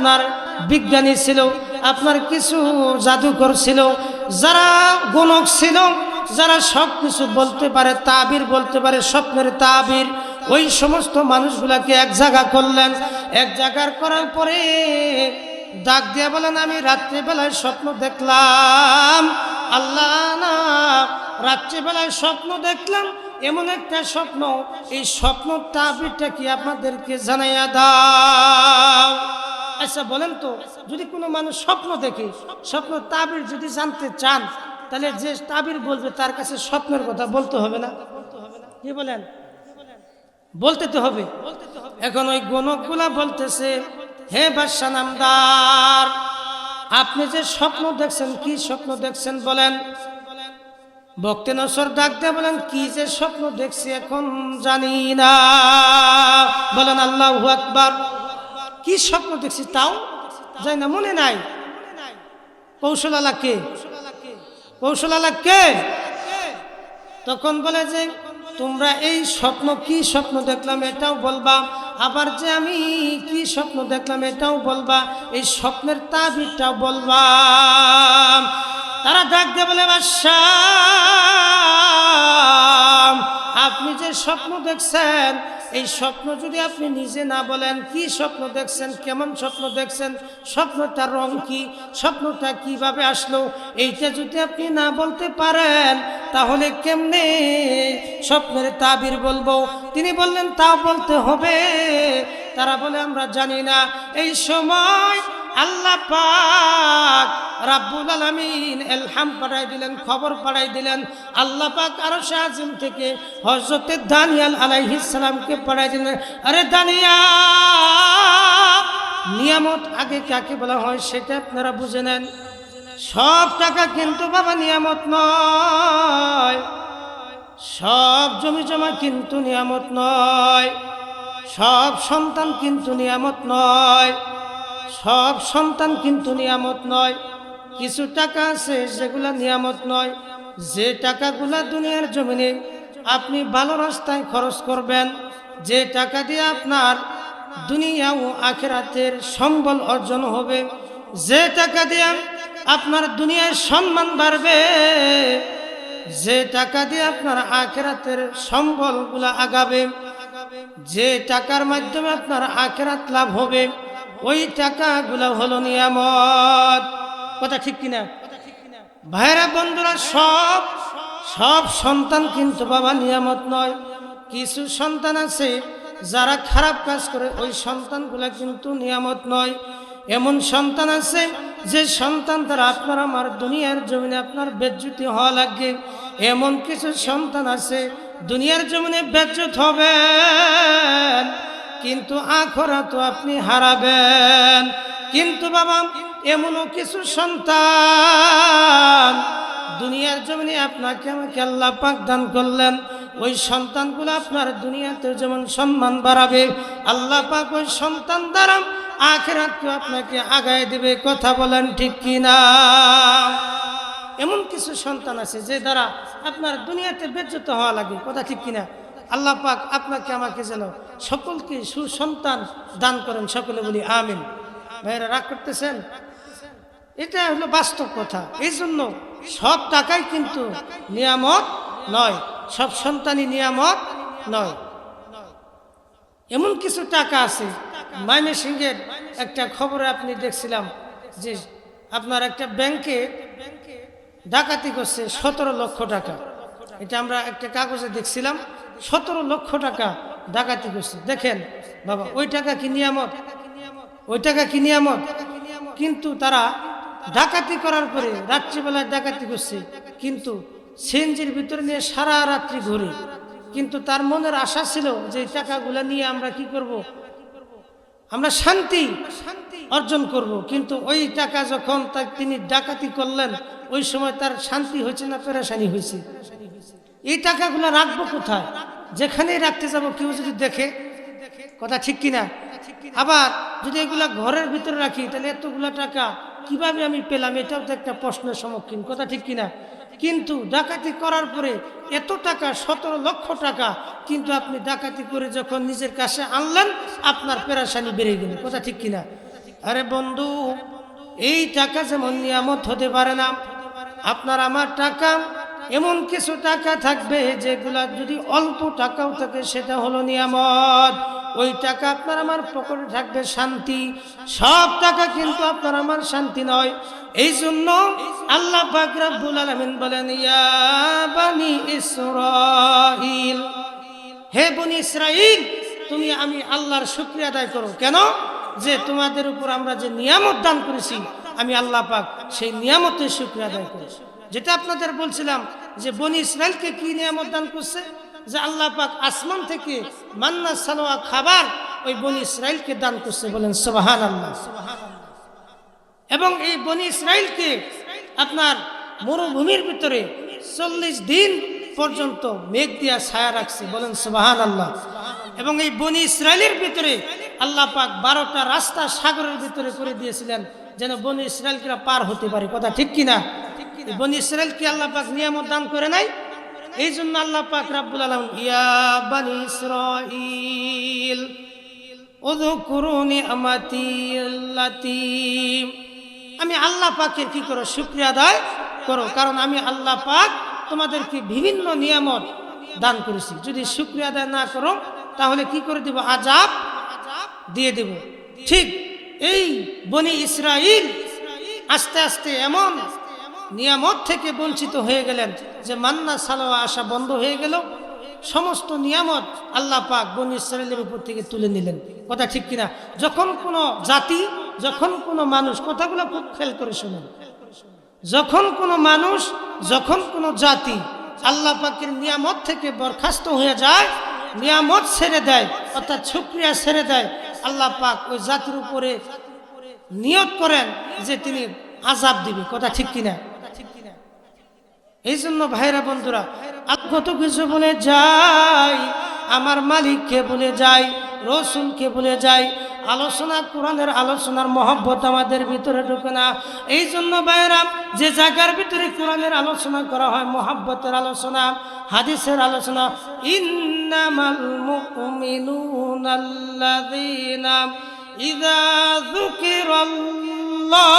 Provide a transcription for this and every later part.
আপনার বিজ্ঞানী ছিল, আপনার কিছু জাদুকর ছিল, যারা গণক ছিল, যারা সব কিছু বলতে পারে, তাবির বলতে পারে, স্বপ্নের তাবির, ওই সমস্ত মানুষগুলাকে এক জায়গা করলেন। এক জায়গার করার পরে ডাক দিয়ে বলেন, আমি রাত্রিবেলায় স্বপ্ন দেখলাম। আল্লাহ না, রাত্রিবেলায় স্বপ্ন দেখলাম, এমন একটা স্বপ্ন, এই স্বপ্ন তাবিরটা কি আপনাদেরকে জানাইয়া দাও। আচ্ছা বলেন তো, যদি কোনো মানুষ স্বপ্ন দেখে, স্বপ্ন তাবির যদি জানতে চান, তাহলে যে তাবির বলবে তার কাছে স্বপ্নের কথা বলতে হবে না? কি বলেন? বলতে তো হবে। এখন ওই গণকগুলা বলতেছে, হে বাদশা নামদার, আপনি যে স্বপ্ন দেখছেন, কি স্বপ্ন দেখছেন বলেন। বক্তে নসর ডাক দিয়ে বলেন, কি যে স্বপ্ন দেখছি এখন জানি না। বলেন আল্লাহু আকবার। কি স্বপ্ন দেখছি তাও জানি না, মনে নাই। কৌশলালা কে? কৌশলালা কে? তখন বলে যে, তোমরা এই স্বপ্ন, কি স্বপ্ন দেখলাম এটাও বলবা, আবার যে আমি কি স্বপ্ন দেখলাম এটাও বলবা, এই স্বপ্নের তাবিরটাও বলবা। তারা ডাক দিয়ে বলে, বাদশা, আপনি যে স্বপ্ন দেখছেন, এই স্বপ্ন যদি আপনি নিজে না বলেন, কি স্বপ্ন দেখছেন, কেমন স্বপ্ন দেখছেন, স্বপ্নটার রং কি, স্বপ্নটা কিভাবে আসলো, এইটা যদি আপনি না বলতে পারেন, তাহলে কেমনে স্বপ্নের তাবির বলবো? তিনি বললেন, তা বলতে হবে। তারা বলে, আমরা জানি না। এই সময় আল্লাহ পাক রাব্বুল আলামিন ইলহাম পাঠাই দিলেন, খবর পাঠাই দিলেন। আল্লাহ পাক আরশে আজিম থেকে হযরতে দানিয়াল আলাইহিস সালামকে পাঠাই দিলেন। আরে দানিয়াল, নিয়ামত আগে কাকে বলা হয় সেটা আপনারা বুঝে নেন। সব টাকা কিন্তু বাবা নিয়ামত নয়, সব জমি জমা কিন্তু নিয়ামত নয়, সব সন্তান কিন্তু নিয়ামত নয়, সব সন্তান কিন্তু নিয়ামত নয়। কিছু টাকা আছে যেগুলা নিয়ামত নয়। যে টাকাগুলা দুনিয়ার জমিনে আপনি ভালো রাস্তায় খরচ করবেন, যে টাকা দিয়ে আপনার দুনিয়া ও আখিরাতের সম্বল অর্জন হবে, যে টাকা দিয়ে আপনার দুনিয়ায় সম্মান বাড়বে, যে টাকা দিয়ে আপনার আখিরাতের সম্বলগুলা আগাবে, যে টাকার মাধ্যমে আপনার আখিরাত লাভ হবে, ওই টাকাগুলো হলো নিয়ামত। কথা ঠিক কিনা ভাইরা বন্ধুরা? সব সব সন্তান কিন্তু বাবা নিয়ামত নয়। কিছু সন্তান আছে যারা খারাপ কাজ করে, ওই সন্তানগুলো কিন্তু নিয়ামত নয়। এমন সন্তান আছে যে সন্তান দ্বারা আপনার আমার দুনিয়ার জমিনে আপনার বেজ্জতি হওয়া লাগে। এমন কিছু সন্তান আছে দুনিয়ার জমিনে বেজ্জত হবেন, কিন্তু আখিরাত আপনি হারাবেন। কিন্তু বাবা এমনও কিছু সন্তান দুনিয়ার জমিনে আপনাকে আমাকে আল্লাহ পাক দান করলেন, ওই সন্তানগুলো আপনার দুনিয়াতে যেমন সম্মান বাড়াবে, আল্লাহ পাক ওই সন্তান দ্বারা আখিরাতকে আপনাকে আগায় দিবে। কথা বলেন ঠিক কিনা? এমন কিছু সন্তান আছে যে দ্বারা আপনার দুনিয়াতে বেজ্জত হওয়া লাগে। কথা ঠিক কিনা? আল্লাহ পাক আপনাকে আমাকে যেন সকলকে সুসন্তান দান করেন। সকলে বলি আমিন। ভাইরা রাগ করতেছেন? এটা হলো বাস্তব কথা। এই জন্য সব টাকাই কিন্তু নিয়ামত নয়, সব সন্তানই নিয়ামত নয়। এমন কিছু টাকা আছে, ময়মনসিংহের একটা খবরে আপনি দেখছিলাম যে আপনার একটা ব্যাংকে ডাকাতি করছে 17 লক্ষ টাকা। এটা আমরা একটা কাগজে দেখছিলাম, 17 লক্ষ টাকা ডাকাতি করছে। দেখেন বাবা, ওই টাকা কি নিয়ামত? ওই টাকা কি নিয়ামত? কিন্তু তারা ডাকাতি করার পরে রাত্রিবেলায় ডাকাতি করছে, কিন্তু সিএনজির ভিতরে নিয়ে সারা রাত্রি ঘুরে। কিন্তু তার মনের আশা ছিল যে এই টাকাগুলো নিয়ে আমরা কি করব? আমরা শান্তি অর্জন করব। কিন্তু ওই টাকা যখন তিনি ডাকাতি করলেন, ওই সময় তার শান্তি হয়েছে না পেরেশানি হয়েছে? এই টাকাগুলো রাখবো কোথায়? যেখানেই রাখতে যাব কেউ যদি দেখে। কথা ঠিক কিনা? আবার যদি এগুলা ঘরের ভিতরে রাখি, তাহলে এতগুলা টাকা কিভাবে আমি পেলাম? এটাও তো একটা প্রশ্নের সম্মুখীন। কথা ঠিক কিনা? কিন্তু ডাকাতি করার পরে এত টাকা, 17 লক্ষ টাকা, কিন্তু আপনি ডাকাতি করে যখন নিজের কাছে আনলেন, আপনার পেরেশানি বেড়ে গেল। কথা ঠিক কিনা? আরে বন্ধু, এই টাকা যেমন নিয়ামত হতে পারে না, আপনার আমার টাকা এমন কিছু টাকা থাকবে যেগুলা যদি অল্প টাকাও থাকে সেটা হলো নিয়ামত। ওই টাকা আপনার আমার পকেটে থাকবে শান্তি। সব টাকা কিন্তু আপনার আমার শান্তি নয়। এই জন্য আল্লাহ পাক রব্বুল আলামিন বলেন, ইয়া বানি ইসরাঈল, হে বনি ইসরাঈল, তুমি আমি আল্লাহর শুকরিয়া আদায় করো। কেন? যে তোমাদের উপর আমরা যে নিয়ামত দান করেছি, আমি আল্লাহ পাক সেই নিয়ামতের শুকরিয়া আদায় করি। যেটা আপনাদের বলছিলাম যে বনি ইসরাইলকে কি নিয়ামত দান করছে, যে আল্লাহ পাক আসমান থেকে মান্না সালোয়া খাবার ওই বনি ইসরাইলকে দান করছে। বলেন সুবহানাল্লাহ। এবং এই বনি ইসরাইলকে আপনার মরুভূমির ভিতরে 40 দিন পর্যন্ত মেঘ দিয়া ছায়া রাখছে। বলেন সুবহানাল্লাহ। এবং এই বনি ইসরাইলের ভিতরে আল্লাহ পাক 12টা রাস্তা সাগরের ভিতরে করে দিয়েছিলেন, যেন বনি ইসরাইলকে পার হতে পারে। কথা ঠিক কিনা? বনি ইসরাইলকে আল্লাহ পাক নিয়ামত দান করে নাই। এই জন্য আল্লাহ পাক রব্বুল আলামিন, ইয়া বানি ইসরাঈল উযকুরু নি'মাতি আল্লাতী, আমি আল্লাহ পাকের কি করো? শুকরিয়া আদায় করো। কারণ আমি আল্লাহ পাক তোমাদেরকে বিভিন্ন নিয়ামত দান করেছি। যদি শুকরিয়া আদায় না করো তাহলে কি করে দেব? আযাব দিয়ে দেব। ঠিক এই বনি ইসরাঈল আস্তে আস্তে এমন নিয়ামত থেকে বঞ্চিত হয়ে গেলেন যে মান্না সালোয়া আসা বন্ধ হয়ে গেল। সমস্ত নিয়ামত আল্লাহ পাক বনি ইসরাঈলের উপর থেকে তুলে নিলেন। কথা ঠিক কিনা? যখন কোনো জাতি, যখন কোনো মানুষ, কথাগুলো খুব খেয়াল করে শুনুন, যখন কোনো মানুষ, যখন কোনো জাতি আল্লাহ পাকের নিয়ামত থেকে বরখাস্ত হয়ে যায়, নিয়ামত ছেড়ে দেয়, অর্থাৎ শুকরিয়া ছেড়ে দেয়, আল্লাহ পাক ওই জাতির উপরে নিয়ত করেন যে তিনি আযাব দিবে। কথা ঠিক কিনা? এই জন্য ভাইরা বন্ধুরা, কত কিছু বলে যাই, আমার মালিককে বলে যাই, রসুলকে বলে যাই, আলোচনা, কোরআনের আলোচনার মহব্বত আমাদের ভিতরে ঢোকে না। এই জন্য ভাইরা, যে জায়গার ভিতরে কোরআনের আলোচনা করা হয়, মহব্বতের আলোচনা, হাদিসের আলোচনা, ইন্নামাল মুমিনুনাল্লাযীনা ইযা যুকিরাল্লাহ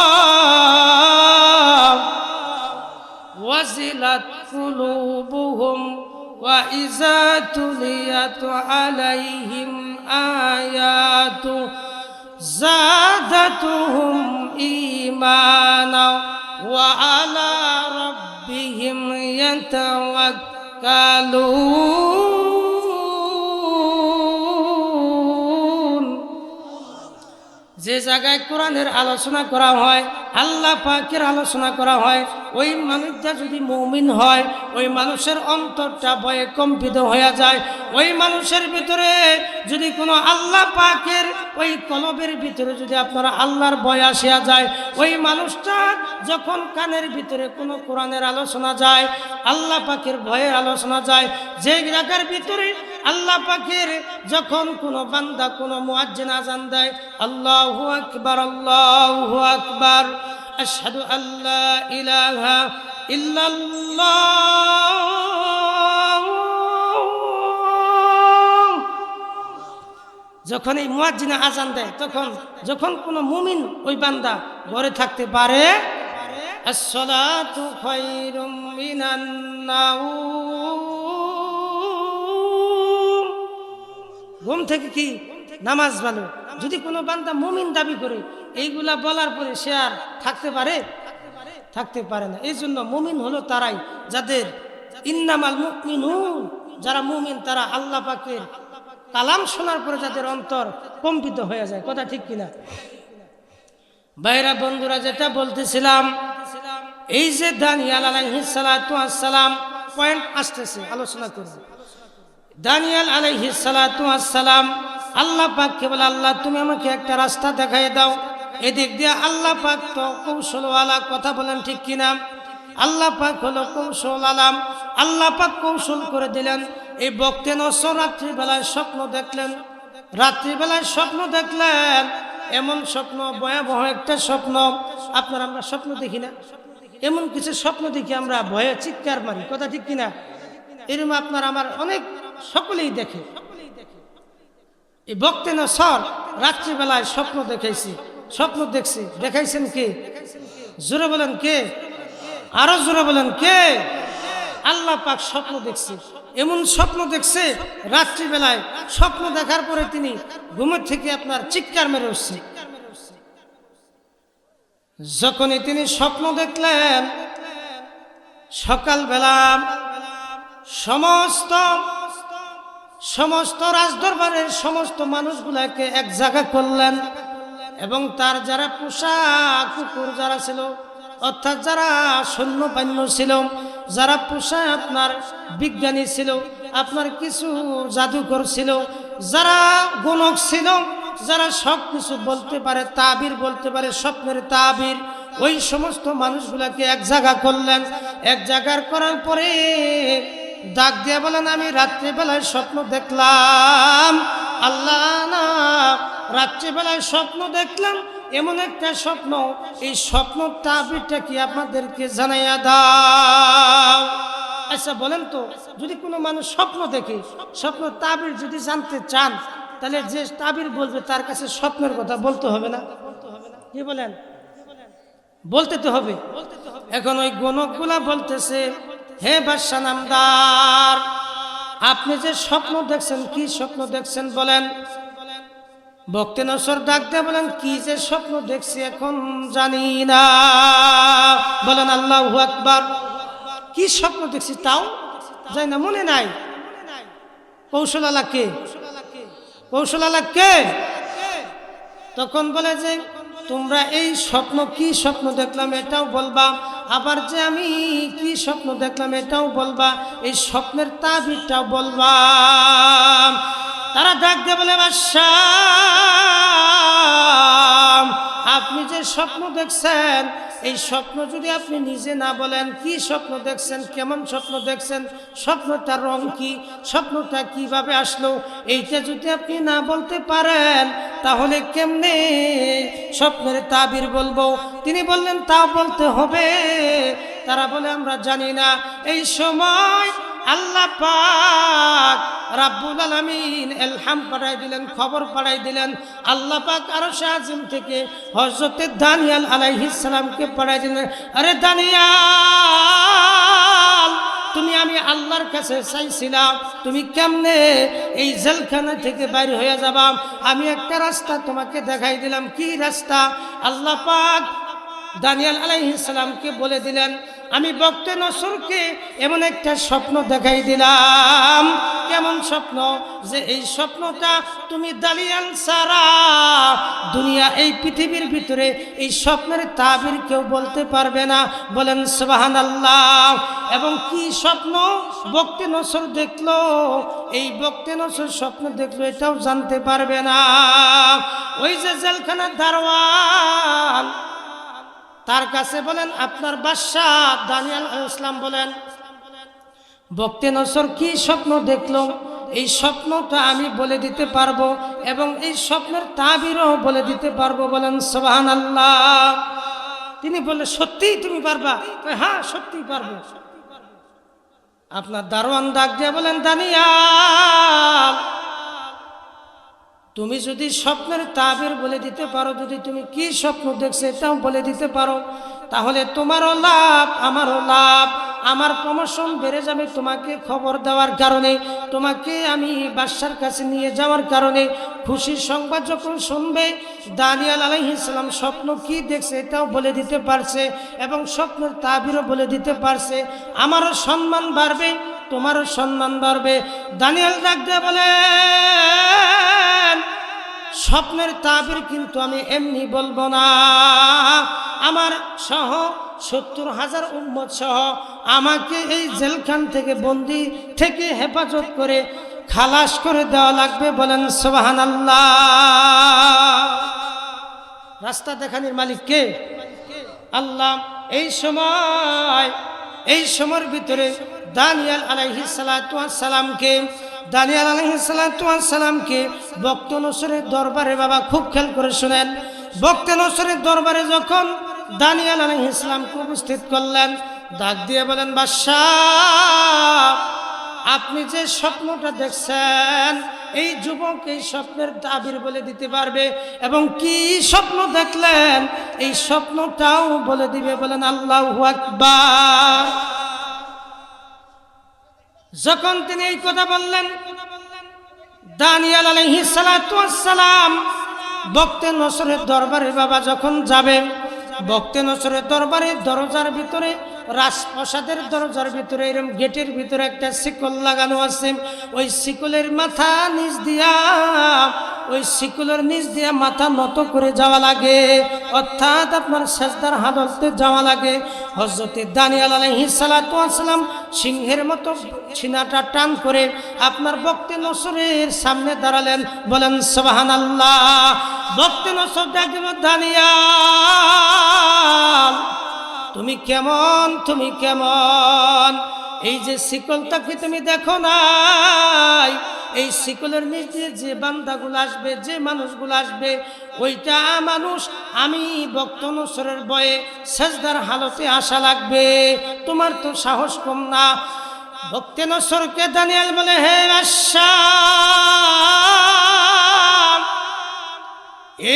ওয়াজিলাত কুলুবুহুম ওয়া ইযা তুলিয়াত আলাইহিম আয়াতু যাদাতুহুম ঈমানা ওয়া আলা রাব্বিহিম ইয়াতাওয়াক্কালুন। যে জায়গায় কোরআনের আলোচনা করা হয়, আল্লাহ পাকের আলোচনা করা হয়, ওই মানুষটা যদি মুমিন হয়, ওই মানুষের অন্তরটা ভয়ে কম্পিত হয়ে যায়। ওই মানুষের ভিতরে যদি কোনো আল্লাহ পাকের ওই কলবের ভিতরে যদি আপনারা আল্লাহর ভয় আসিয়া যায়, ওই মানুষটা যখন কানের ভিতরে কোনো কোরআনের আলোচনা যায়, আল্লাহ পাকের ভয়ের আলোচনা যায়, যে জায়গার ভিতরে আল্লাহ পাকের যখন কোনো বান্দা, কোনো মুয়াজ্জিন আযান দেয়, আল্লাহু আকবার, আল্লাহু আকবার, আশহাদু আল্লা ইলাহা ইল্লাল্লাহ, যখন এই মুয়াজ্জিন আযান দেয়, তখন যখন কোনো মুমিন ওই বান্দা ঘরে থাকতে পারে, আসসালাতু খায়রুম মিনান নাওম, ঘুম থেকে কি নামাজ ভালো। যদি কোনো বান্দা মুমিন দাবি করে, এইগুলা বলার পরে সে আর থাকতে পারে? থাকতে পারে না। এই জন্য মুমিন হলো তারাই যাদের ইন্নামাল মুমিনুন, যারা মুমিন তারা আল্লাহ পাকের কালাম শোনার পরে যাদের অন্তর কম্পিত হয়ে যায়। কথা ঠিক কিনা? ভাইরা বন্ধুরা, যেটা বলতেছিলাম, এই যে দানিয়াল আলাইহিস সালাতু ওয়াস সালাম, পয়েন্ট আসতেছে, আলোচনা করব। দানিয়াল আলাইহিস সালাতু ওয়াস সালাম আল্লাহ পাককে বলে, আল্লাহ তুমি আমাকে একটা রাস্তা দেখাই দাও। এদিক দিয়ে আল্লাহ পাক তো কৌশলওয়ালা, কথা বলেন ঠিক কিনা? আল্লাহ পাক হলো কৌশল আলাম। আল্লাহ পাক কৌশল করে দিলেন। এই বক্তে নসর রাত্রিবেলায় স্বপ্ন দেখলেন, রাত্রিবেলায় স্বপ্ন দেখলেন, এমন স্বপ্ন, ভয়াবহ একটা স্বপ্ন। আপনারা, আমরা স্বপ্ন দেখি না? এমন কিছু স্বপ্ন দেখি আমরা ভয়ে চিৎকার মারি। কথা ঠিক কিনা? এরকম আপনার আমার অনেক সকলেই দেখে। এই বক্তে নসর রাত্রিবেলায় স্বপ্ন দেখেছি। স্বপ্ন দেখছি, দেখাইছেন কে? জোরে বলেন কে? আরো জোরে বলেন কে? আল্লাহ পাক স্বপ্ন দেখছে। এমন স্বপ্ন দেখছে রাত্রিবেলায়, স্বপ্ন দেখার পরে তিনি ঘুমের থেকে আপনার চিৎকার মেরে উঠছে। যখনই তিনি স্বপ্ন দেখলেন, সকালবেলা সমস্ত সমস্ত রাজদরবারের সমস্ত মানুষগুলাকে এক জায়গা করলেন এবং তার যারা পোশাক কুকুর যারা ছিল, অর্থাৎ যারা সৈন্যবাহিনী ছিল, যারা পোশাক আপনার বিজ্ঞানী ছিল, আপনার কিছু জাদুকর ছিল, যারা গণক ছিল, যারা সব কিছু বলতে পারে, তাবির বলতে পারে, স্বপ্নের তাবির, ওই সমস্ত মানুষগুলাকে এক জায়গা করলেন। এক জায়গার করার পরে ডাক দিয়ে বলেন, আমি রাত্রিবেলায় স্বপ্ন দেখলাম। আল্লাহ না, রাত্রিবেলায় স্বপ্ন দেখলাম, এমন একটা স্বপ্ন, এই স্বপ্ন তাবিরটা কি আপনাদেরকে জানাইয়া দাও। আচ্ছা বলেন তো, যদি কোনো মানুষ স্বপ্ন দেখে, স্বপ্ন তাবির যদি জানতে চান, তাহলে যে তাবির বলবে তার কাছে স্বপ্নের কথা বলতে হবে না? কি বলেন? বলতে তো হবে। এখন ওই গণকগুলা বলতেছে, হে বাদশা নামদার, আপনি যে স্বপ্ন দেখছেন, কি স্বপ্ন দেখছেন বলেন। বক্তে নসর ডাক দিয়ে বলেন, কি যে স্বপ্ন দেখছি এখন জানি না। বলেন আল্লাহু আকবার। কি স্বপ্ন দেখছি তাও জানি না, মনে নাই। কৌশলালা কে? কৌশলালা কে? তখন বলে যে, তোমরা এই স্বপ্ন, কি স্বপ্ন দেখলাম এটাও বলবা, আবার যে আমি কি স্বপ্ন দেখলাম এটাও বলবা, এই স্বপ্নের তাবিরটাও বলবা। তারা ডাক দিয়ে বলে, বাদশা, আপনি যে স্বপ্ন দেখছেন, এই স্বপ্ন যদি আপনি নিজে না বলেন, কি স্বপ্ন দেখছেন, কেমন স্বপ্ন দেখছেন, স্বপ্নটার রং কি, স্বপ্নটা কিভাবে আসলো, এইটা যদি আপনি না বলতে পারেন, তাহলে কেমনে স্বপ্নের তাবির বলবো? তিনি বললেন, তা বলতে হবে। তারা বলে, আমরা জানি না। এই সময় আল্লাহ পাক রাব্বুল আলামিন ইলহাম পাঠাই দিলেন, খবর পাঠাই দিলেন। আল্লাহ পাক আরশে আজিম থেকে হযরতে দানিয়েল আলাইহিস সালামকে পাঠাই দিলেন, আরে দানিয়েল, তুমি আমি আল্লাহর কাছে চাইছিলাম, তুমি কেমনে এই জেলখানা থেকে বাইরে হয়ে যাবা? আমি একটা রাস্তা তোমাকে দেখাই দিলাম। কি রাস্তা? আল্লাহ পাক দানিয়েল আলাইহিস সালামকে বলে দিলেন, আমি বক্তে নসরকে এমন একটা স্বপ্ন দেখাই দিলাম। কেমন স্বপ্ন? যে এই স্বপ্নটা তুমি দানিয়েল ছাড়া দুনিয়া, এই পৃথিবীর ভিতরে এই স্বপ্নের তাবির কেউ বলতে পারবে না। বলেন সুবহানাল্লাহ। এবং কি স্বপ্ন বক্তে নসর দেখলো, এই বক্তে নসর স্বপ্ন দেখলো এটাও জানতে পারবে না। ওই যে জেলখানার দারোয়ান, তার কাছে বলেন, আপনার বাদশা দানিয়েল আলাইহিস সালাম বলেন, বক্তে নসর কি স্বপ্ন দেখলো, এই স্বপ্নটা আমি বলে দিতে পারবো এবং এই স্বপ্নের তাবিরও বলে দিতে পারবো। বলেন সুবহানাল্লাহ। তিনি বললে, সত্যিই তুমি পারবা? হ্যাঁ, সত্যিই পারবো। আপনার দারোয়ান ডাক দিয়ে বলেন, দানিয়েল, তুমি যদি স্বপ্নের তাবির বলে দিতে পারো, যদি তুমি কি স্বপ্ন দেখছো এটাও বলে দিতে পারো, তাহলে তোমারও লাভ, আমারও লাভ। আমার প্রমোশন বেড়ে যাবে তোমাকে খবর দেওয়ার কারণে, তোমাকে আমি বাদশার কাছে নিয়ে যাওয়ার কারণে। খুশির সংবাদ যখন শুনবে, দানিয়েল আলাইহিস সালাম স্বপ্ন কি দেখছে এটাও বলে দিতে পারছে এবং স্বপ্নের তাবিরও বলে দিতে পারছে, আমারও সম্মান বাড়বে, তোমারও সম্মান বাড়বে। দানিয়েল ডাক দিয়ে বলে, স্বপ্নের তাবির কিন্তু আমি এমনি বলবো না, আমার সহ 70,000 উম্মত সহ আমাকে এই জেলখান থেকে, বন্দি থেকে হেফাজত করে খালাস করে দেওয়া লাগবে। বলেন সুবহানাল্লাহ। রাস্তা দেখানির মালিক কে? আল্লাহ। এই সময়ের ভিতরে দানিয়েল আলাইহিস সালাতু ওয়াস সালামকে, দানিয়েল আলাইহিস সালাতু ওয়াস সালামকে বক্তে নসরের দরবারে, বাবা খুব খেয়াল করে শুনেন, বক্তে নসরের দরবারে যখন দানিয়েল আলাইহিস সালামকে উপস্থিত করলেন, ডাক দিয়ে বলেন, বাদশা, আপনি যে স্বপ্নটা দেখছেন এই যুবক এই স্বপ্নের তাবির বলে দিতে পারবে এবং কি স্বপ্ন দেখলেন এই স্বপ্নটাও বলে দিবে। বলেন আল্লাহু আকবার। যখন তিনি এই কথা বললেন, দানিয়েল আলাইহিস সালাতু ওয়াস সালাম বক্তে নসরের দরবারে বাবা যখন যাবে, বক্তে নসরের দরবারে দরজার ভিতরে, রাজপ্রাসাদের দরজার ভিতরে এরকম গেটের ভিতরে একটা শিকল লাগানো আছে। ওই শিকলের মাথা নিচ দিয়া, ওই শিকলের নিচ দিয়া মাথা নত করে যাওয়া লাগে, অর্থাৎ আপনার সেজদার হালতে যাওয়া লাগে। হযরতে দানিয়েল আলাইহিস সালাতু ওয়াস সালাম সিংহের মতো সিনাটা টান করে আপনার বক্তে নসরের সামনে দাঁড়ালেন। বলেন সুবহানাল্লাহ। বক্তে নসর ডাকবে, দানিয়েল তুমি কেমন, তুমি কেমন? এই যে শিকলটাকে তুমি দেখো নাই, এই শিকলের নিচে যে বান্দাগুলো আসবে, যে মানুষগুলো আসবে, ওইটা মানুষ আমি বক্ত নসরের বয়ে সেজদার হালতে আসা লাগবে, তোমার তো সাহস কম না। বক্তে নসরকে দানিয়েল বলে, হে বাদশাহ,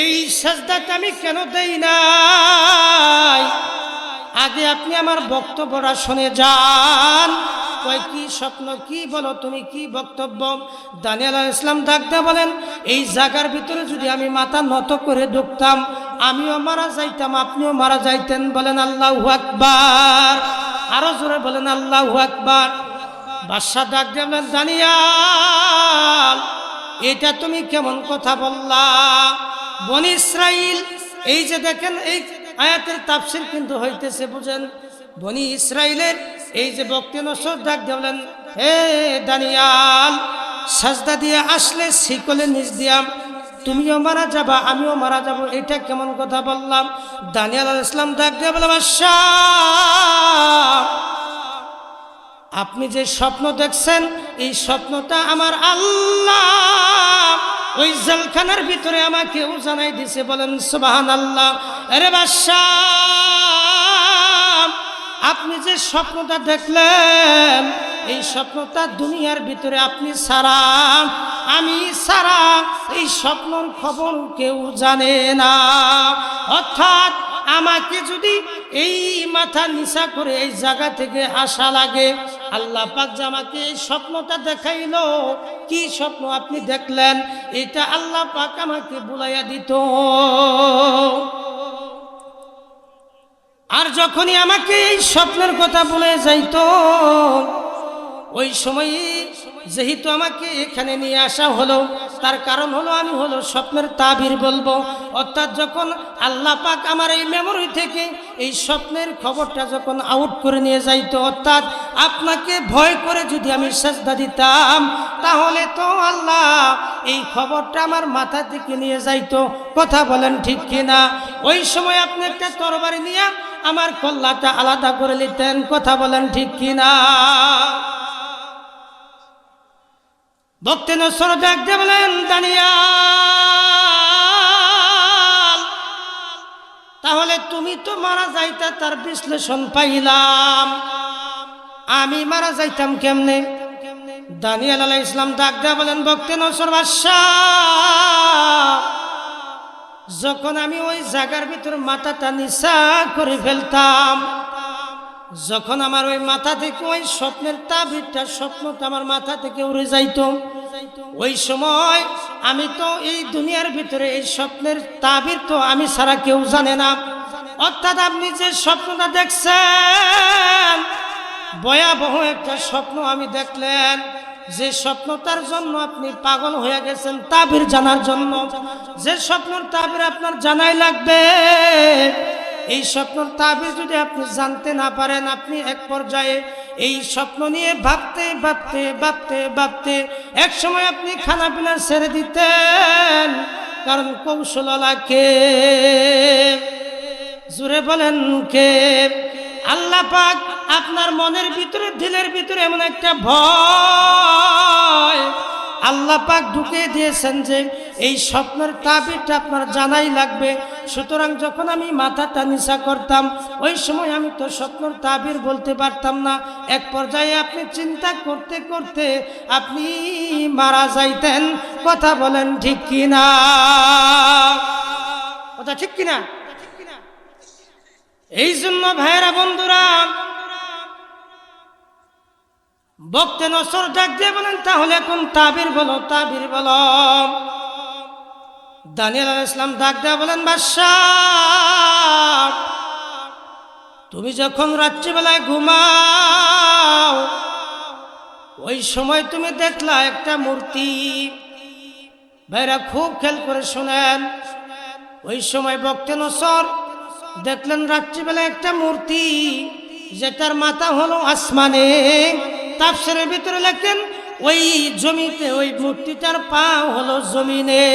এই সেজদাটা আমি কেন দেই নাই? আগে আপনি আমার বক্তব্যটা শুনে যান। কয় কি স্বপ্ন, কি বলো তুমি, কি বক্তব্য? দানিয়েল আলাইহিস সালাম ডাক দিয়ে বলেন, এই জায়গার ভিতরে যদি আমি মাথা নত করে ঢুকতাম, আমিও মারা যাইতাম, আপনিও মারা যাইতেন। বলেন আল্লাহু আকবার। আরো জোরে বলেন আল্লাহু আকবার। বাদশা ডাক দিয়ে বলেন, দানিয়েল এটা তুমি কেমন কথা বললা? বনি ইসরাইল, এই যে দেখেন এই আয়াতের তাফসীর কিন্তু হইতেছে, বুঝেন, বনি ইসরাইলের এই যে বক্তে নসর ডাক দিয়ে বলেন, হে দানিয়েল সাজদা দিয়ে আসলে শিকলের নিচ দিয়া তুমিও মারা যাবা, আমিও মারা যাব, এটা কেমন কথা বললাম? দানিয়েল আলাইহিস সালাম ডাক দিয়ে বলে, বাদশাহ আপনি যে স্বপ্ন দেখছেন এই স্বপ্নটা আমার আল্লাহ ওই জেলখানার ভিতরে আমাকেও জানাই দিছে। বলেন সুবহানাল্লাহ। আরে বাদশাহ আপনি যে স্বপ্নটা দেখলেন এই স্বপ্নটা দুনিয়ার ভিতরে আপনি ছাড়া, আমি ছাড়া এই স্বপ্নর খবর কেউ জানে না। অর্থাৎ আমাকে যদি এই মাথা নিচা করে এই জায়গা থেকে আসা লাগে, আল্লাহ পাক যে আমাকে এই স্বপ্নটা দেখাইলো, কি স্বপ্ন আপনি দেখলেন, এটা আল্লাহ পাক আমাকে বুলাইয়া দিত। আর যখনই আমাকে এই স্বপ্নের কথা বলে যাইতো, ওই সময় যেহেতু আমাকে এখানে নিয়ে আসা হলো, তার কারণ হলো আমি হলো স্বপ্নের তাবির বলবো। অর্থাৎ যখন আল্লাহ পাক আমার এই মেমোরি থেকে এই স্বপ্নের খবরটা যখন আউট করে নিয়ে যাইতো, অর্থাৎ আপনাকে ভয় করে যদি আমি সাজদা দিতাম, তাহলে তো আল্লাহ এই খবরটা আমার মাথা থেকে নিয়ে যাইতো। কথা বলেন ঠিক কিনা? ওই সময় আপনি একটা তরবারি নিয়ে আমার কল্লাটা আলাদা করে নিতেন। কথা বলেন ঠিক কিনা? বক্তে নসর ডাক দিয়ে বলেন, দানিয়েল তাহলে তুমি তো মারা যাইতা, তার বিশ্লেষণ পাইলাম, আমি মারা যাইতাম কেমনে? দানিয়েল আলাইহিস সালাম ডাক দিয়ে বলেন, বক্তে নসর বাদশাহ যখন আমি ওই জায়গার ভিতর মাথাটা নিচা করে ফেলতাম, যখন আমার ওই মাথা থেকে ওই স্বপ্নের তাবিরটা, স্বপ্নটা আমার মাথা থেকে উড়ে যাইতো, ওই সময় আমি তো এই দুনিয়ার ভিতরে এই স্বপ্নের তাবির তো আমি ছাড়া কেউ জানে না। অর্থাৎ আপনি যে স্বপ্নটা দেখছেন ভয়াবহ একটা স্বপ্ন আমি দেখলেন, যে স্বপ্নটার জন্য আপনি পাগল হয়ে গেছেন তাবির জানার জন্য, যে স্বপ্নের তাবির আপনার জানাই লাগবে, এই স্বপ্নের তাবির যদি আপনি জানতে না পারেন, আপনি এক পর্যায়ে এই স্বপ্ন নিয়ে ভাবতে ভাবতে ভাবতে ভাবতে এক সময় আপনি খানা পিনা ছেড়ে দিতেন। কারণ কৌশলওয়ালা কে? জোরে বলেন কে? আল্লাহ পাক আপনার মনের ভিতরে, দিলের ভিতরে এমন একটা ভয় আল্লাহ পাক ঢুকিয়ে দিয়েছেন যে এই স্বপ্নের তাবিরটা আপনার জানাই লাগবে। সুতরাং যখন আমি মাথাটা নিচা করতাম ওই সময় আমি তো স্বপ্নর তাবির বলতে পারতাম না। এক পর্যায়ে আপনি চিন্তা করতে করতে আপনি মারা যাইতেন। কথা বলেন ঠিক কিনা? কথা ঠিক কিনা? এই জন্য ভাইরা বন্ধুরা, বক্তে নসর ডাক দিয়ে বলেন, তাহলে এখন তাবির বলো, তাবির বলো। দানিয়েল আলাইহিস সালাম ডাক দিয়ে বলেন, বাদশাহ তুমি যখন রাত্রিবেলায় ঘুমাও ওই সময় তুমি দেখলা একটা মূর্তি। ভাইরা খুব খেয়াল করে শোনেন, ওই সময় বক্তে নসর দেখলেন রাত্রিবেলা একটা মূর্তি, যেটার মাথা হলো আসমানে। তাফসীরের ভিতরে লেখেন ওই জমিতে ওই মূর্তিটার পা হলো জমিনে।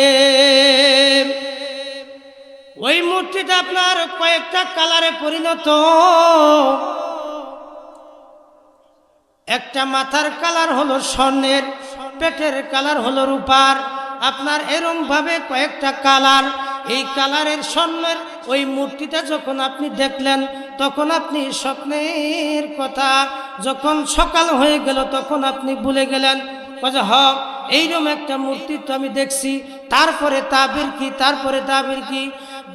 ওই মূর্তিটা আপনার কয়েকটা কালারে পরিণত। একটা মাথার কালার হলো স্বর্ণের, পেটের কালার হলো রূপার। আপনার এরম ভাবে কয়েকটা কালার। এই কালারের স্বর্ণের ওই মূর্তিটা যখন আপনি দেখলেন তখন আপনি স্বপ্নের কথা, যখন সকাল হয়ে গেল তখন আপনি ভুলে গেলেন। এইরকম একটা মূর্তি তো আমি দেখছি। তারপরে তাবির কি? তারপরে তাবির কি?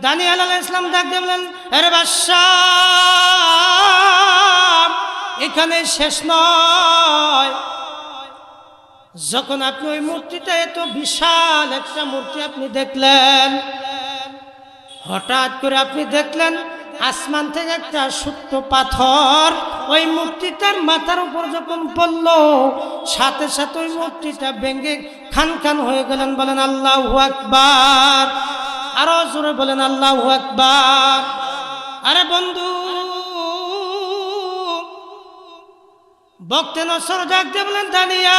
দানিয়েল আলাইহিস সালাম ডাক দিয়ে বলেন, আরে বাদশাহ এখানে শেষ নয়। যখন আপনি ওই মূর্তিটা, এত বিশাল একটা মূর্তি আপনি দেখলেন, হঠাৎ করে আপনি দেখলেন আসমান থেকে একটা ছোট্ট পাথর ওই মূর্তিটার মাথার উপর যখন পড়ল, সাথে সাথে ওই মূর্তিটা ভেঙে খান খান হয়ে গেলেন। বলেন আল্লাহু আকবার। আরো জোরে বলেন আল্লাহু আকবার। আরে বন্ধু, বক্তে নসর ডাক দিয়ে বলেন, দানিয়েল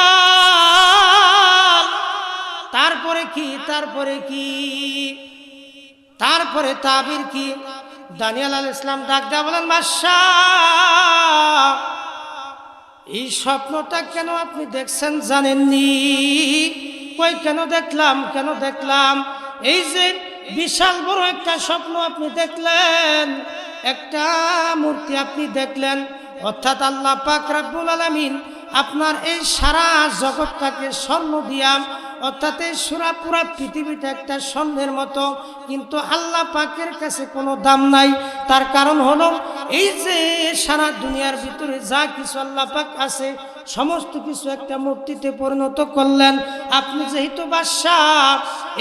তারপরে কি? তারপরে কি? তারপরে তাবির কি? দানিয়েল আলাইহিস সালাম ডাক দিয়ে বলেন, বাদশাহ এই স্বপ্নটা কেন আপনি দেখছেন জানেননি? কই কেন দেখলাম? কেন দেখলাম? এই যে বিশাল বড় একটা স্বপ্ন আপনি দেখলেন, একটা মূর্তি আপনি দেখলেন, অর্থাৎ আল্লাহ পাক রব্বুল আলামিন আপনার এই সারা জগৎটাকে স্বর্ণ দিয়া, অর্থাৎ এই পুরা পৃথিবীটা একটা স্বর্ণের মতো, কিন্তু আল্লাহ পাকের কাছে কোনো দাম নাই। তার কারণ হলো এই যে সারা দুনিয়ার ভিতরে যা কিছু আল্লাহ পাক আছে সমস্ত কিছু একটা মূর্তিতে পরিণত করলেন। আপনি যেহেতু বাদশাহ,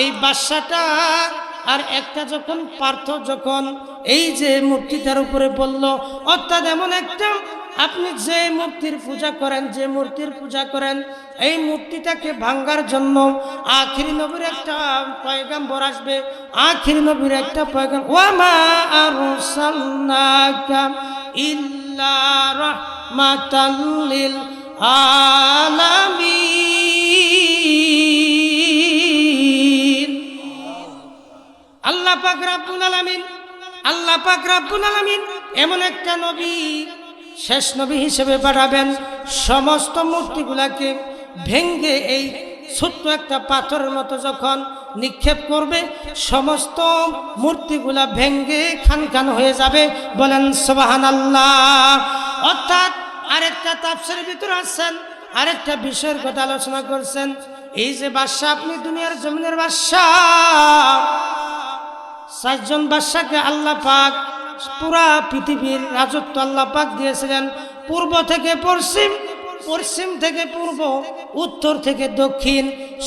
এই বাদশাটা আর একটা যখন পার্থ যখন এই যে মূর্তিটার উপরে বলল, অর্থাৎ এমন একটা আপনি যে মূর্তির পূজা করেন, যে মূর্তির পূজা করেন, এই মূর্তিটাকে ভাঙ্গার জন্য আখিরি নবীর একটা পয়গাম্বর আসবে। আখিরি নবীর একটা পয়গাম, ওয়ামা আরসালনাকা ইল্লা রাহমাতাল লিল আলামিন। আল্লাহ পাক রব্বুল আলামিন, আল্লাহ পাক রব্বুল আলামিন এমন একটা নবী, শেষ নবী হিসেবে পাঠাবেন। সমস্ত মূর্তিগুলাকে ভেঙ্গে এই ছোট্ট একটা পাথরের মতো যখন নিক্ষেপ করবে, সমস্ত মূর্তিগুলা ভেঙ্গে খান খান হয়ে যাবে। বলেন সুবহানাল্লাহ। অর্থাৎ আরেকটা তাফসীরের ভিতরে আছেন, আরেকটা বিষয়ের কথা আলোচনা করছেন। এই যে বাদশা, আপনি দুনিয়ার জমিনের বাদশা, চারজন বাদশাকে আল্লাহ পাক পুরা পৃথিবীর রাজত্ব আল্লাহ পাক দিয়েছিলেন। পূর্ব থেকে পশ্চিম, পশ্চিম থেকে পূর্ব, উত্তর থেকে দক্ষিণ,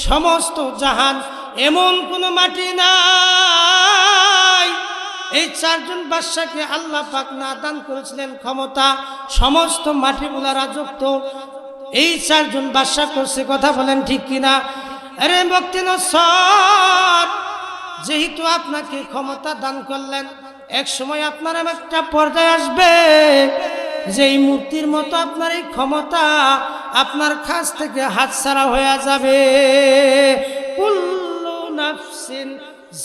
সমস্ত জাহান, এমন কোনো মাটি নাই এই চারজন বাদশাকে আল্লাহ পাক না দান করেছিলেন ক্ষমতা। সমস্ত মাটিগুলা রাজত্ব এই চারজন বাদশা করছে। কথা বলেন ঠিক কিনা? আরে বক্তে নসর যেহেতু আপনাকে ক্ষমতা দান করলেন, এক সময় আপনার একটা পর্যায়ে আসবে যে এই মূর্তির মতো আপনার এই ক্ষমতা আপনার কাছ থেকে হাতছাড়া হয়ে যাবে। কুল্লু নাফসিন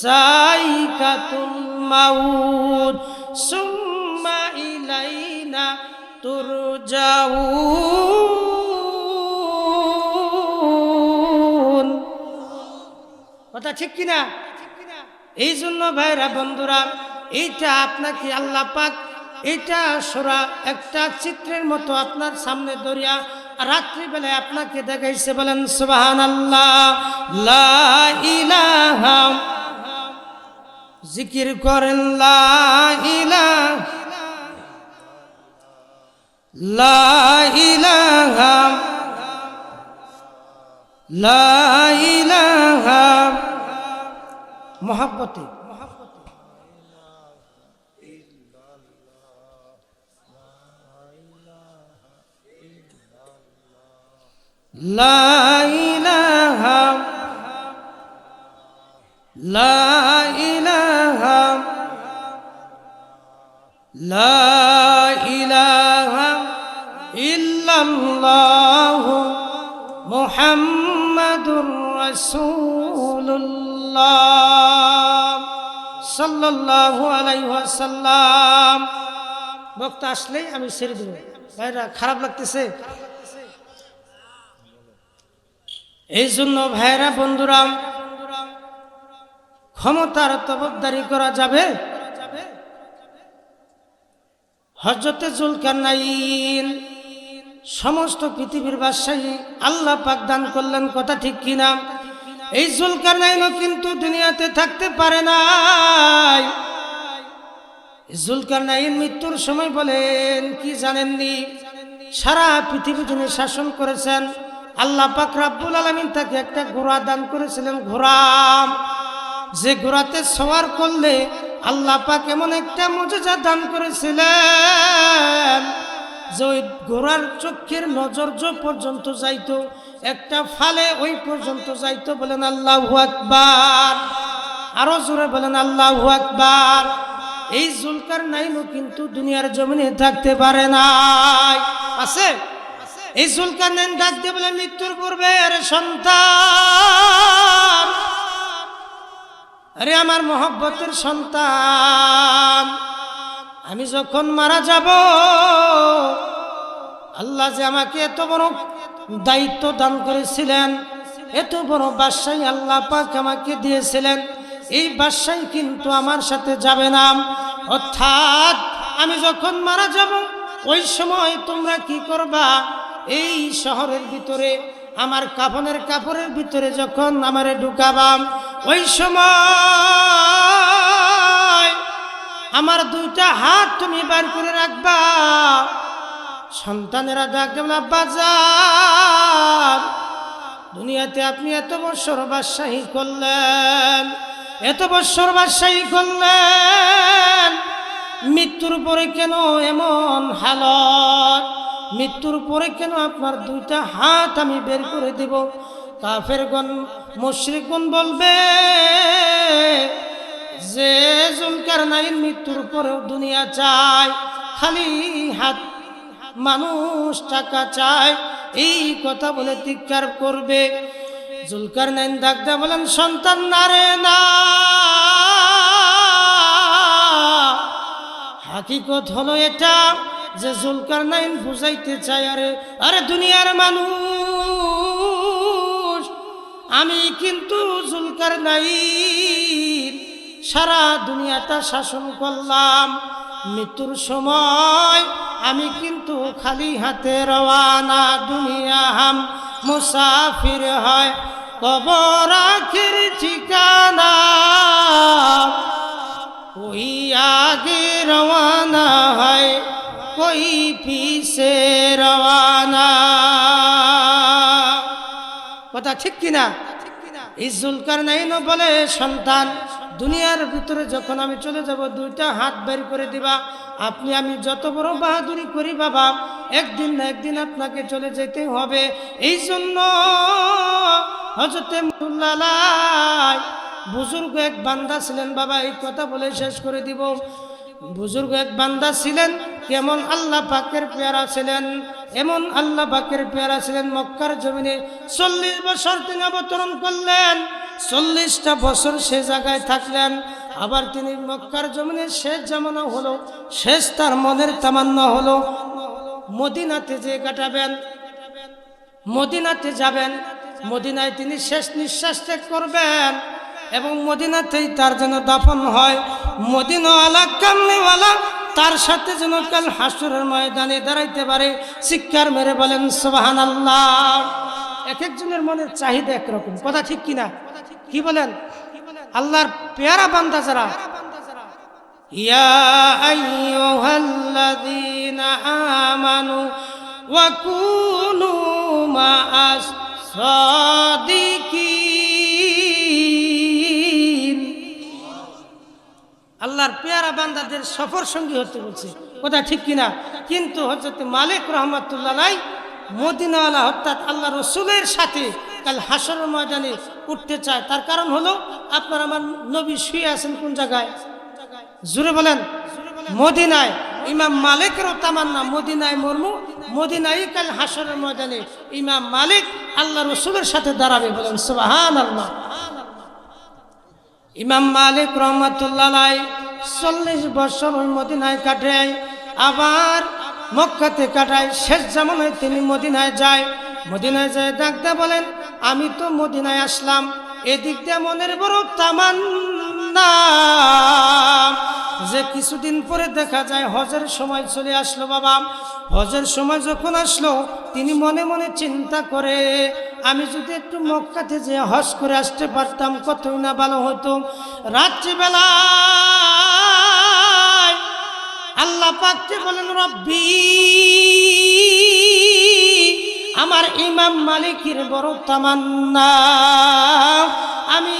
যায়িকাতুল মাউত সুম্মা ইলাইনা তুরজাউন। কথা ঠিক কিনা? এই জন্য ভাইরা বন্ধুরা, এইটা আপনাকে আল্লাহ পাক এইটা সূরা একটা চিত্রের মতো আপনার সামনে ধরিয়া রাত্রিবেলায় আপনাকে দেখাইছে। বলেন সুবহানাল্লাহ। লা ইলাহা, জিকির করেন লা ইলাহা, লা ইলাহা, লা ইলাহা, মহব্বতে লা ইলাহা, লা ইলাহা, লা ইলাহা ইল্লাল্লাহু মুহাম্মাদুর রাসূলুল্লাহ সাল্লাল্লাহু আলাইহি ওয়াসাল্লাম। বক্তা আসলেই আমি ছেড়ে দেব। ভাইরা খারাপ লাগতেছে? এই জন্য ভাইরা বন্ধুরা, ক্ষমতার তবদারি করা যাবে? হযরতে জুলকারনাইন সমস্ত পৃথিবীর বাদশাহী আল্লাহ পাক দান করলেন, কথা ঠিক কিনা? এই জুলকারনাইনও কিন্তু দুনিয়াতে থাকতে পারে নাই। জুলকারনাইন মৃত্যুর সময় বলেন কি জানেননি? সারা পৃথিবী যিনি শাসন করেছেন আল্লাহ পাক রব্বুল আলামিন তাকে একটা ঘোড়া দান করেছিলেন, ঘোড়া, যে ঘোড়াতে সওয়ার করলে আল্লাহ পাক এমন একটা মুজিজা দান করেছিলেন যে ওই ঘোড়ার চোখের নজর যে পর্যন্ত যাইতো, একটা ফালে ওই পর্যন্ত যাইতো। বলেন আল্লাহু আকবার, আরো জোরে বলেন আল্লাহু আকবার। এই জুলকারনাইনও কিন্তু দুনিয়ার জমিনে থাকতে পারে নাই। আছে? এই জুলকারনাইন ডাক দিয়ে বলে মৃত্যুর পূর্বে, আরে সন্তান, আরে আমার মহব্বতের সন্তান, আমি যখন মারা যাব আল্লাহ যে আমাকে এত বড় দায়িত্ব দান করেছিলেন, এত বড় বাদশাহী আল্লাহ পাক আমাকে দিয়েছিলেন, এই বাদশাহী কিন্তু আমার সাথে যাবে না। অর্থাৎ আমি যখন মারা যাব ওই সময় তোমরা কি করবা? এই শহরের ভিতরে আমার কাফনের কাপড়ের ভিতরে যখন আমারে ঢুকাবা, ওই সময় আমার দুইটা হাত তুমি বার করে রাখবা। সন্তানেরা ডাক দেবেন, আব্বা যান, দুনিয়াতে আপনি এত বছর বাদশাহী করলেন, এত বছর বাদশাহী করলেন, মৃত্যুর পরে কেন এমন হালত? মৃত্যুর পরে কেন আপনার দুইটা হাত আমি বের করে দেব? কাফেরগণ মুশরিকগণ বলবে যে জুলকারনাইন মৃত্যুর পরেও দুনিয়া চায়, খালি হাত, মানুষ টাকা চায়, এই কথা বলে ধিক্কার করবে। জুলকারনাইন ডাকতে বলেন, সন্তান না রে না, হাকিকত হলো এটা যে জুলকারনাইন বুঝাইতে চায়, আরে দুনিয়ার মানুষ, আমি কিন্তু জুলকারনাইন সারা দুনিয়াটা শাসন করলাম, মৃত্যুর সময় আমি কিন্তু খালি হাতে রওয়ানা, দুনিয়া হাম মুসাফির হয়, কবর আখির ঠিকানা, कोई आगे रवाना है कोई पीछे रवाना। কথা ঠিক কিনা? এই জুলকারনাইনও বলে, সন্তান, দুনিয়ার ভিতরে যখন আমি চলে যাব দুইটা হাত বের করে দিবা। আপনি আমি যত বড় বাহাদুরি করি বাবা, একদিন না একদিন আপনাকে চলে যেতে হবে। এই জন্য হযরতে মুল্লাহ বুজুর্গ এক বান্দা ছিলেন, বাবা এই কথা বলে শেষ করে দিব। বুজুর্গ এক বান্দা ছিলেন, কেমন আল্লাহ পাকের পেয়ারা ছিলেন, এমন আল্লাহ পাকের পেয়ারা ছিলেন। মক্কার জমিনে 40 বছর তিনি অবতরণ করলেন, 40টা বছর সে জায়গায় থাকলেন। আবার তিনি মক্কার জমিনে শেষ জামানা হলো, শেষ তার মনের তামান্না হলো মদিনাতে যে কাটাবেন, মদিনাতে যাবেন, মদিনায় তিনি শেষ নিঃশ্বাস ত্যাগ করবেন। এবং মদিনাতেই তার যেন দাফন হয়। মদিনাওয়ালা কামলিওয়ালা তার সাথে যেন কাল হাসরের ময়দানে দাঁড়াইতে পারে। চিৎকার মেরে বলেন সুবহানাল্লাহ। এক একজনের মনের চাহিদা একরকম, কথা ঠিক কিনা? কি বলেন? আল্লাহর পেয়ারা বান্দা যারা, ইয়া আইয়ুহাল্লাযীনা আমানু ওয়া কুনু মা'আস সাদিকিন, আল্লাহর পেয়ারা বান্দাদের সফর সঙ্গী হতে বলছে, কথা ঠিক কিনা? কিন্তু হযরত মালিক রাহমাতুল্লাহ আলাইহি মদিনাওয়ালা অর্থাৎ আল্লাহ রসুলের সাথে কাল হাসরের ময়দানে উঠতে চায়। তার কারণ হলো আপনার আমার নবী শুয়ে আছেন কোন জায়গায়? জোরে বলেন, মদিনায়। ইমাম মালিকেরও তামান্না মদিনায় মরমু, মদিনায় কাল হাসরের ময়দানে ইমাম মালিক আল্লাহ রসুলের সাথে দাঁড়াবে। বলেন সুবহানাল্লাহ। ইমাম মালিক রহমাতুল্লাহ আলাইহি 40 বছর ওই মদিনায় কাটায়, আবার মক্কাতে কাটায়। শেষ জামানায় তিনি মদিনায় যায়। মদিনায় যায় ডাকতে বলেন, আমি তো মদিনায় আসলাম, এদিক দিয়ে মনের বড় তামান্না যে কিছুদিন পরে দেখা যায় হজের সময় চলে আসলো। বাবা, হজের সময় যখন আসলো তিনি মনে মনে চিন্তা করে, আমি যদি একটু মক্কাতে যে হজ করে আসতে পারতাম কতই না ভালো হতো। রাত্রিবেলা আল্লাহ পাককে বলেন, রব্বি, আমার ইমাম মালিকের বড় তামান্না, আমি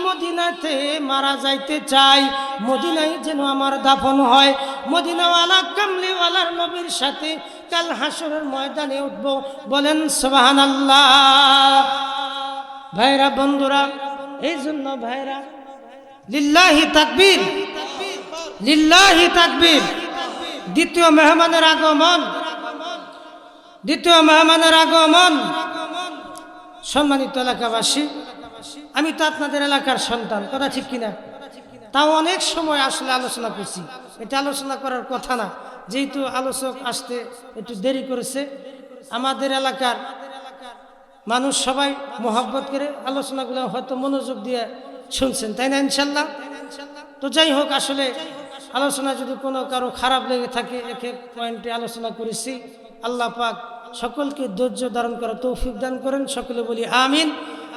মদিনাতে মারা যাইতে চাই, মদিনায় যেন আমার দাফন হয়, মদিনাওয়ালা কামলিওয়ালার নবীর সাথে কাল হাসরের ময়দানে উঠব। বলেন সুবহানাল্লাহ। ভাইরা, বন্ধুরা, এই জন্য ভাইরা, লিল্লাহি তাকবীর, লিল্লাহি তাকবীর। দ্বিতীয় মেহমানের আগমন, দ্বিতীয় মেহমানের আগমন। সম্মানিত এলাকাবাসী, আমি তো আপনাদের এলাকার সন্তান, কথা ঠিক কিনা? তাও অনেক সময় আসলে আলোচনা করছি, এটা আলোচনা করার কথা না, যেহেতু আলোচক আসতে একটু দেরি করেছে। আমাদের এলাকার মানুষ সবাই মোহাব্বত করে আলোচনাগুলো হয়তো মনোযোগ দিয়ে শুনছেন, তাই না? ইনশাল্লাহ। তো যাই হোক, আসলে আলোচনা যদি কোনো কারো খারাপ লেগে থাকে, এক এক পয়েন্টে আলোচনা করেছি। আল্লাহ পাক সকলকে ধৈর্য ধারণ করার তৌফিক দান করেন, সকলে বলি আমিন।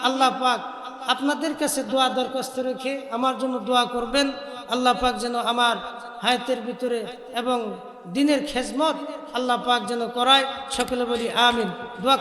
আল্লাহ পাক আপনাদের কাছে দোয়া দরখাস্ত রেখে আমার জন্য দোয়া করবেন। আল্লাহ পাক যেন আমার হায়াতের ভিতরে এবং দিনের খেজমত আল্লাহ পাক যেন করায়, সকলে বলি আমিন। দোয়া